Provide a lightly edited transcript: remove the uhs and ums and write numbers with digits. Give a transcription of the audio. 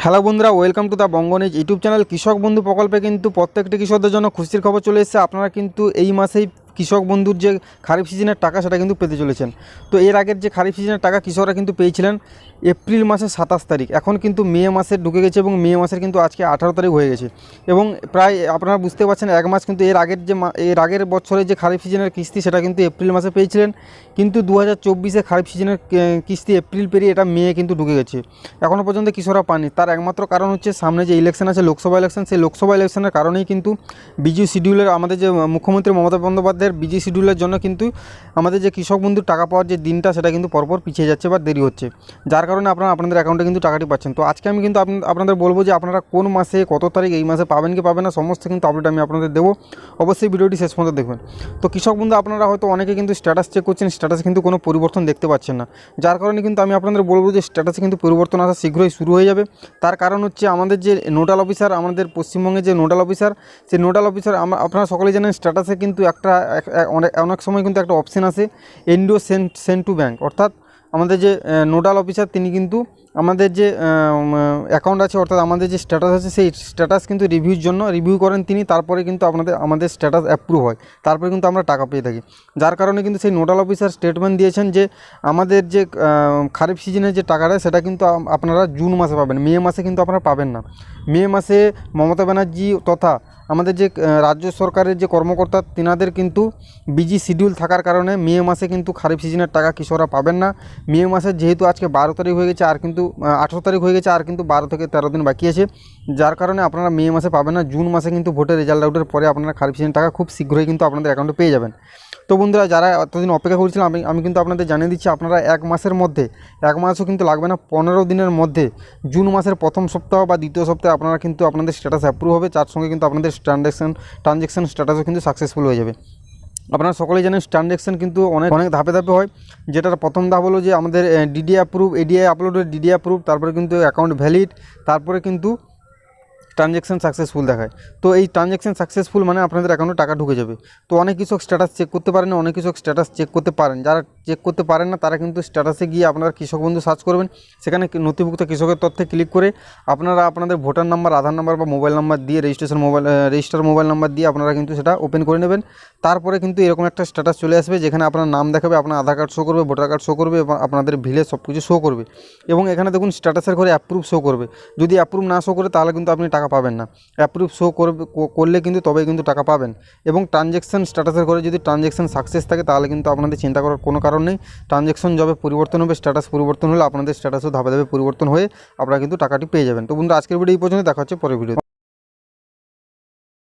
Hello বন্ধুরা, welcome to the বঙ্গনিজ YouTube channel. কৃষক বন্ধু প্রকল্পে কিন্তু প্রত্যেকটি কৃষকদের জন্য খুশির খবর চলে এসেছে। আপনারা কিন্তু এই মাসেই কৃষক বন্ধুর যে খারিফ সিজনের টাকা সেটা কিন্তু পেতে চলেছেন। তো এর আগের যে খারিফ সিজনের টাকা কৃষকরা কিন্তু পেয়েছিলেন এপ্রিল মাসের 27 তারিখ। এখন কিন্তু মে মাসে ঢুকে গেছে এবং মে মাসের কিন্তু আজকে 18 তারিখ হয়ে গেছে এবং প্রায় আপনারা বুঝতে পারছেন এক মাস কিন্তু এর আগের বছরের যে খারিফ সিজনের কিস্তি সেটা কিন্তু এপ্রিল মাসে পেয়েছিলেন, কিন্তু 2024-এ খারিফ সিজনের কিস্তি এপ্রিল পেরিয়ে এটা মে কিন্তু ঢুকে গেছে। এখনও পর্যন্ত কৃষকরা পাননি। তার একমাত্র কারণ হচ্ছে সামনে যে ইলেকশন আছে, লোকসভা ইলেকশন, সেই লোকসভা ইলেকশনের কারণেই কিন্তু বিজি শিডিউলের আমাদের যে মুখ্যমন্ত্রী মমতা বন্দ্যোপাধ্যায়ের বিজি শিডিউলের জন্য কিন্তু আমাদের যে কৃষক বন্ধুর টাকা পাওয়ার যে দিনটা সেটা কিন্তু পরপর পিছিয়ে যাচ্ছে বা দেরি হচ্ছে, যার কারণে আপনারা আপনাদের অ্যাকাউন্টে কিন্তু টাকাটি পাচ্ছেন। তো আজকে আমি কিন্তু আপনাদের বলবো যে আপনারা কোন মাসে কত তারিখ এই মাসে পাবেন কি পাবেন না সমস্ত কিন্তু আপডেট আমি আপনাদের দেবো। অবশ্যই ভিডিওটি শেষ পর্যন্ত দেখবেন। তো কৃষক বন্ধু আপনারা হয়তো অনেকে কিন্তু স্ট্যাটাস চেক করছেন, স্ট্যাটাসে কিন্তু কোনো পরিবর্তন দেখতে পাচ্ছেন না, যার কারণে কিন্তু আমি আপনাদের বলবো যে স্ট্যাটাসে কিন্তু পরিবর্তন আসা শীঘ্রই শুরু হয়ে যাবে। তার কারণ হচ্ছে আমাদের যে নোডাল অফিসার, আমাদের পশ্চিমবঙ্গের যে নোডাল অফিসার, সেই নোডাল অফিসার আপনারা সকলেই জানেন স্ট্যাটাসে কিন্তু অনেক সময় কিন্তু একটা অপশান আছে এনডিও সেন্ড টু ব্যাঙ্ক, অর্থাৎ আমাদের যে নোডাল অফিসার তিনি কিন্তু আমাদের যে অ্যাকাউন্ট আছে অর্থাৎ আমাদের যে স্ট্যাটাস আছে সেই স্ট্যাটাস কিন্তু রিভিউ করেন তিনি, তারপরে কিন্তু আমাদের স্ট্যাটাস অ্যাপ্রুভ হয়, তারপরে কিন্তু আমরা টাকা পেয়ে থাকি। যার কারণে কিন্তু সেই নোডাল অফিসার স্টেটমেন্ট দিয়েছেন যে আমাদের যে খারিফ সিজনের যে টাকাটা সেটা কিন্তু আপনারা জুন মাসে পাবেন, মে মাসে কিন্তু আপনারা পাবেন না। মে মাসে মমতা ব্যানার্জি তথা আমাদের যে রাজ্য সরকারের যে কর্মকর্তা তিনাদের কিন্তু বিজি শিডিউল থাকার কারণে মে মাসে কিন্তু খারিফ সিজনের টাকা কৃষকরা পাবেন না। মে মাসে যেহেতু আজকে 12 তারিখ হয়ে গেছে, আর কিন্তু 18 তারিখ হয়ে গেছে, আর কিন্তু 12 থেকে 13 দিন বাকি আছে, যার কারণে আপনারা মে মাসে পাবেন না। জুন মাসে কিন্তু ভোটের রেজাল্ট আউটের পরে আপনারা খারিফ সিজনের টাকা খুব শীঘ্রই কিন্তু আপনাদের অ্যাকাউন্টে পেয়ে যাবেন। তো বন্ধুরা, যারা এতদিন অপেক্ষা করছিলাম আমি কিন্তু আপনাদের জানিয়ে দিচ্ছি আপনারা এক মাসের মধ্যে, এক মাসও কিন্তু লাগবে না, 15 দিনের মধ্যে জুন মাসের প্রথম সপ্তাহ বা দ্বিতীয় সপ্তাহে আপনারা কিন্তু আপনাদের স্ট্যাটাস অ্যাপ্রুভ হবে, তার সঙ্গে কিন্তু আপনাদের ট্রানজ্যাকশন স্ট্যাটাসও কিন্তু সাকসেসফুল হয়ে যাবে। আপনারা সকলেই জানেন ট্রানজ্যাকশন কিন্তু অনেক ধাপে ধাপে হয়, যেটার প্রথম ধাপ হলো যে আমাদের ডিডি অ্যাপ্রুভ, এডিআই আপলোডের ডিডি অ্যাপ্রুভ, তারপরে কিন্তু অ্যাকাউন্ট ভ্যালিড, তারপরে কিন্তু ট্রানজ্যাকশন সাকসেসফুল দেখায়। তো এই ট্রানজ্যাকশন সাকসেসফুল মানে আপনাদের অ্যাকাউন্টে টাকা ঢুকে যাবে। তো অনেক কৃষক স্ট্যাটাস চেক করতে পারেন, অনেক কৃষক স্ট্যাটাস চেক করতে পারেন। যারা চেক করতে পারেন না তারা কিন্তু স্ট্যাটাসে গিয়ে আপনারা কৃষক বন্ধু সার্চ করবেন, সেখানে নথিভুক্ত কৃষকের তথ্যে ক্লিক করে আপনারা আপনাদের ভোটার নাম্বার, আধার নাম্বার বা মোবাইল নাম্বার দিয়ে রেজিস্টার মোবাইল নাম্বার দিয়ে আপনারা কিন্তু সেটা ওপেন করে নেবেন। তারপরে কিন্তু এরকম একটা স্ট্যাটাস চলে আসবে যেখানে আপনার নাম দেখাবে, আপনার আধার কার্ড শো করবে, ভোটার কার্ড শো করবে এবং আপনাদের ভিলে সব কিছু শো করবে, এবং এখানে দেখুন স্ট্যাটাসের ঘরে অ্যাপ্রুভ শো করবে। যদি অ্যাপ্রুভ না শো করে তাহলে কিন্তু আপনি টাকা পাবেন না। অ্যাপ্রুভ শো করলে কিন্তু তবেই কিন্তু টাকা পাবেন। এবং ট্রানজ্যাকশন স্ট্যাটাসের ঘরে যদি ট্রানজ্যাকশন সাকসেস থাকে তাহলে কিন্তু আপনাদের চিন্তা করার কোনো কারণ নেই। ট্রানজ্যাকশন যবে পরিবর্তন হবে, স্ট্যাটাস পরিবর্তন হলে আপনাদের স্ট্যাটাসও ধাপে ধাপে পরিবর্তন হয়ে আপনারা কিন্তু টাকাটি পেয়ে যাবেন। তো বন্ধুরা, আজকের ভিডিও এই পর্যন্ত, দেখা হচ্ছে পরের ভিডিও।